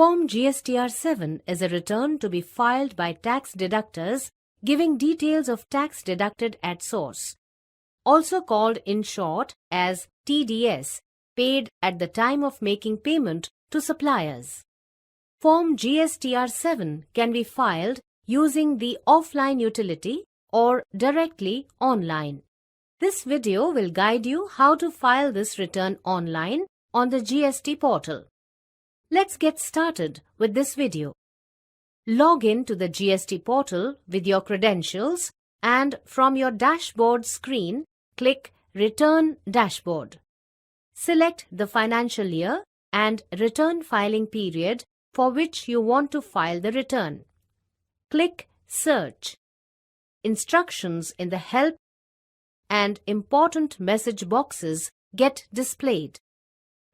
Form GSTR-7 is a return to be filed by tax deductors giving details of tax deducted at source, also called in short as TDS, paid at the time of making payment to suppliers. Form GSTR-7 can be filed using the offline utility or directly online. This video will guide you how to file this return online on the GST portal. Let's get started with this video. Log in to the GST portal with your credentials and from your dashboard screen, click Return Dashboard. Select the financial year and return filing period for which you want to file the return. Click Search. Instructions in the Help and Important message boxes get displayed.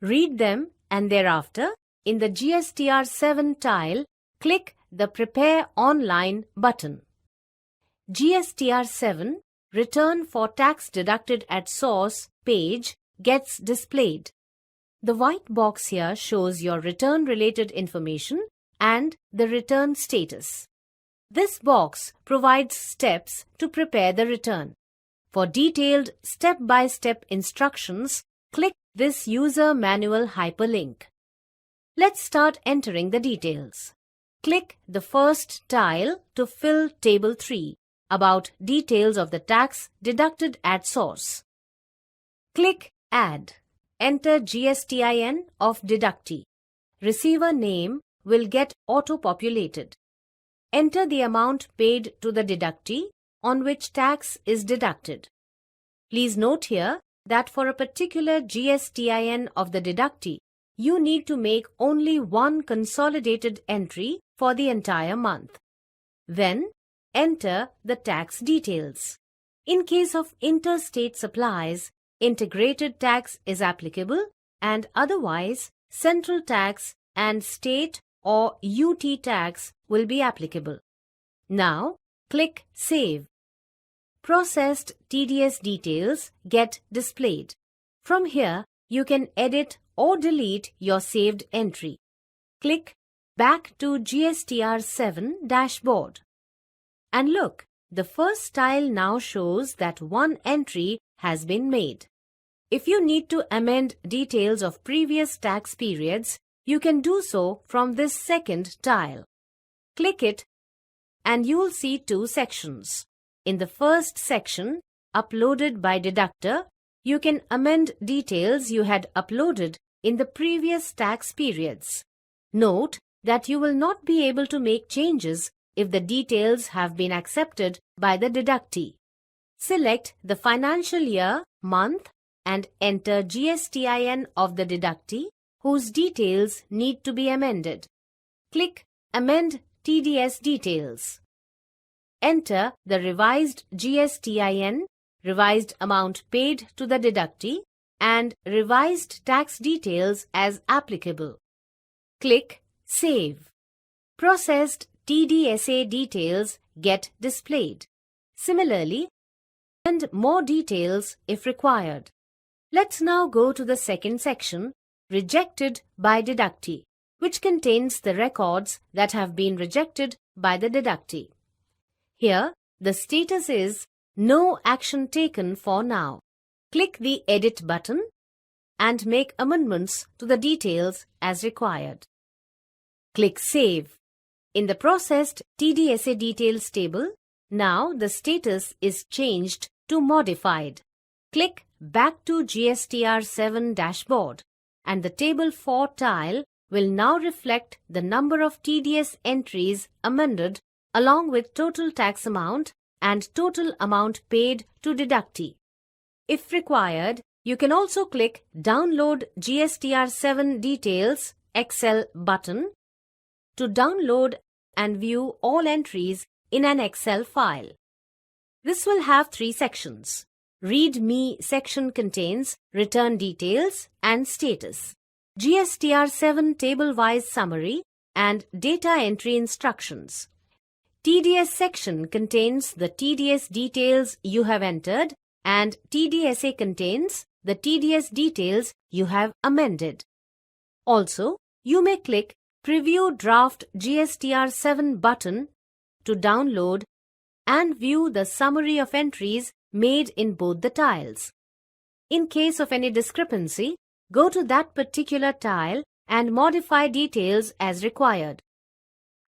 Read them and thereafter, in the GSTR-7 tile, click the Prepare Online button. GSTR-7 Return for Tax Deducted at Source page gets displayed. The white box here shows your return-related information and the return status. This box provides steps to prepare the return. For detailed step-by-step instructions, click this user manual hyperlink. Let's start entering the details. Click the first tile to fill Table 3 about details of the tax deducted at source. Click Add. Enter GSTIN of deductee. Receiver name will get auto-populated. Enter the amount paid to the deductee on which tax is deducted. Please note here that for a particular GSTIN of the deductee, you need to make only one consolidated entry for the entire month. Then, enter the tax details. In case of interstate supplies, integrated tax is applicable and otherwise, central tax and state or UT tax will be applicable. Now, click Save. Processed TDS details get displayed. From here, you can edit or delete your saved entry. Click Back to GSTR-7 dashboard. And look, the first tile now shows that one entry has been made. If you need to amend details of previous tax periods, you can do so from this second tile. Click it and you will see two sections. In the first section, Uploaded by Deductor, you can amend details you had uploaded in the previous tax periods. Note that you will not be able to make changes if the details have been accepted by the deductee. Select the financial year, month, and enter GSTIN of the deductee whose details need to be amended. Click Amend TDS Details. Enter the revised GSTIN, revised amount paid to the deductee, and revised tax details as applicable. Click Save. Processed TDSA details get displayed. Similarly, and more details if required. Let's now go to the second section, Rejected by Deductee, which contains the records that have been rejected by the deductee. Here, the status is No action taken for now. Click the Edit button and make amendments to the details as required. Click Save. In the Processed TDSA Details table, now the status is changed to Modified. Click Back to GSTR-7 dashboard and the Table 4 tile will now reflect the number of TDS entries amended along with total tax amount and total amount paid to deductee. If required, you can also click Download GSTR-7 Details Excel button to download and view all entries in an Excel file. This will have three sections. Read Me section contains return details and status, GSTR-7 table-wise summary, and data entry instructions. TDS section contains the TDS details you have entered and TDSA contains the TDS details you have amended. Also, you may click Preview Draft GSTR-7 button to download and view the summary of entries made in both the tiles. In case of any discrepancy, go to that particular tile and modify details as required.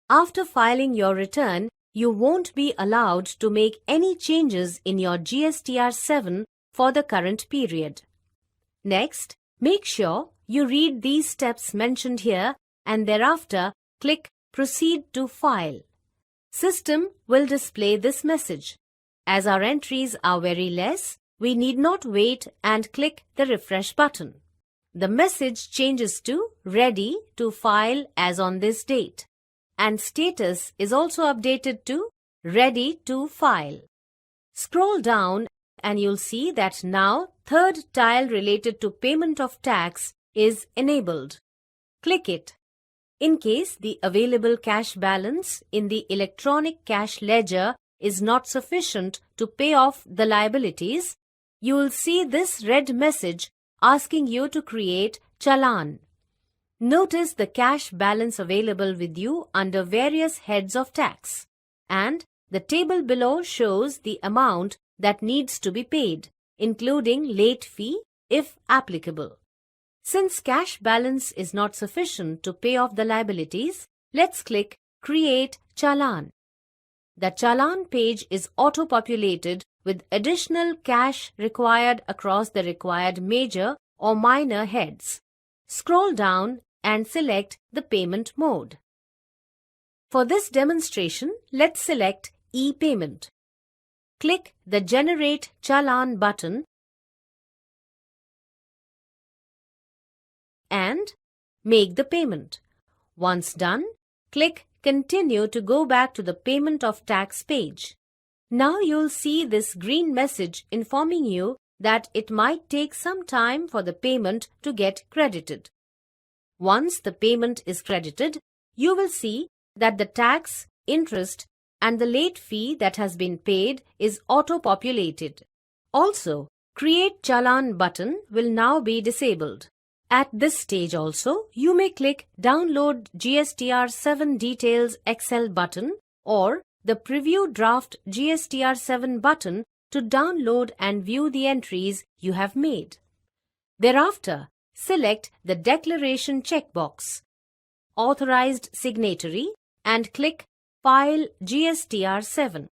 After filing your return, you won't be allowed to make any changes in your GSTR-7 for the current period. Next, make sure you read these steps mentioned here and thereafter click Proceed to File. System will display this message. As our entries are very less, we need not wait and click the refresh button. The message changes to Ready to File as on this date, and status is also updated to Ready to File. Scroll down and you'll see that now third tile related to payment of tax is enabled. Click it. In case the available cash balance in the electronic cash ledger is not sufficient to pay off the liabilities, you will see this red message asking you to create challan. Notice the cash balance available with you under various heads of tax, and the table below shows the amount that needs to be paid, including late fee if applicable. Since cash balance is not sufficient to pay off the liabilities, let's click Create Challan. The challan page is auto-populated with additional cash required across the required major or minor heads. Scroll down and select the payment mode. For this demonstration, let's select e-payment. Click the Generate Challan button and make the payment. Once done, click Continue to go back to the Payment of Tax page. Now you'll see this green message informing you that it might take some time for the payment to get credited. Once the payment is credited, you will see that the tax, interest, and the late fee that has been paid is auto-populated. Also, Create Challan button will now be disabled. At this stage also, you may click Download GSTR-7 Details Excel button or the Preview Draft GSTR-7 button to download and view the entries you have made. Thereafter, select the Declaration checkbox, Authorized Signatory, and click File GSTR-7.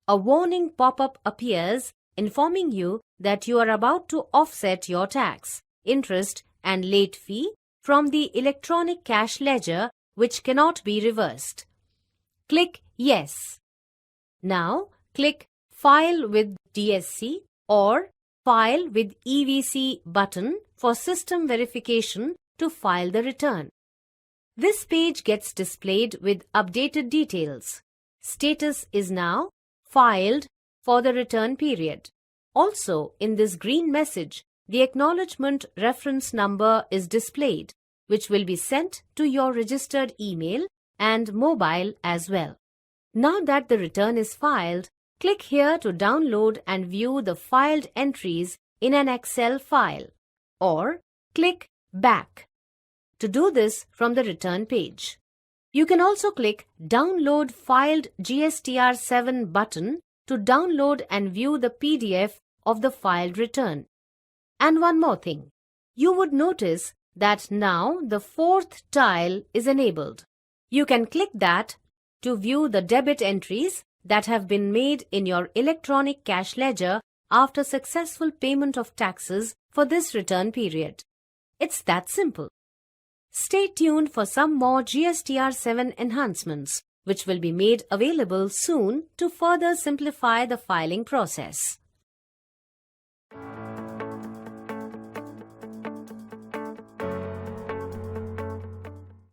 A warning pop-up appears informing you that you are about to offset your tax, interest, and late fee from the electronic cash ledger, which cannot be reversed. Click Yes. Now click File with DSC or File with EVC button for system verification to file the return. This page gets displayed with updated details. Status is now Filed for the return period. Also, in this green message, the acknowledgement reference number is displayed, which will be sent to your registered email and mobile as well. Now that the return is filed, click here to download and view the filed entries in an Excel file, or click Back to do this from the return page. You can also click Download Filed GSTR-7 button to download and view the PDF of the filed return. And one more thing, you would notice that now the fourth tile is enabled. You can click that to view the debit entries that have been made in your electronic cash ledger after successful payment of taxes for this return period. It's that simple. Stay tuned for some more GSTR-7 enhancements, which will be made available soon to further simplify the filing process.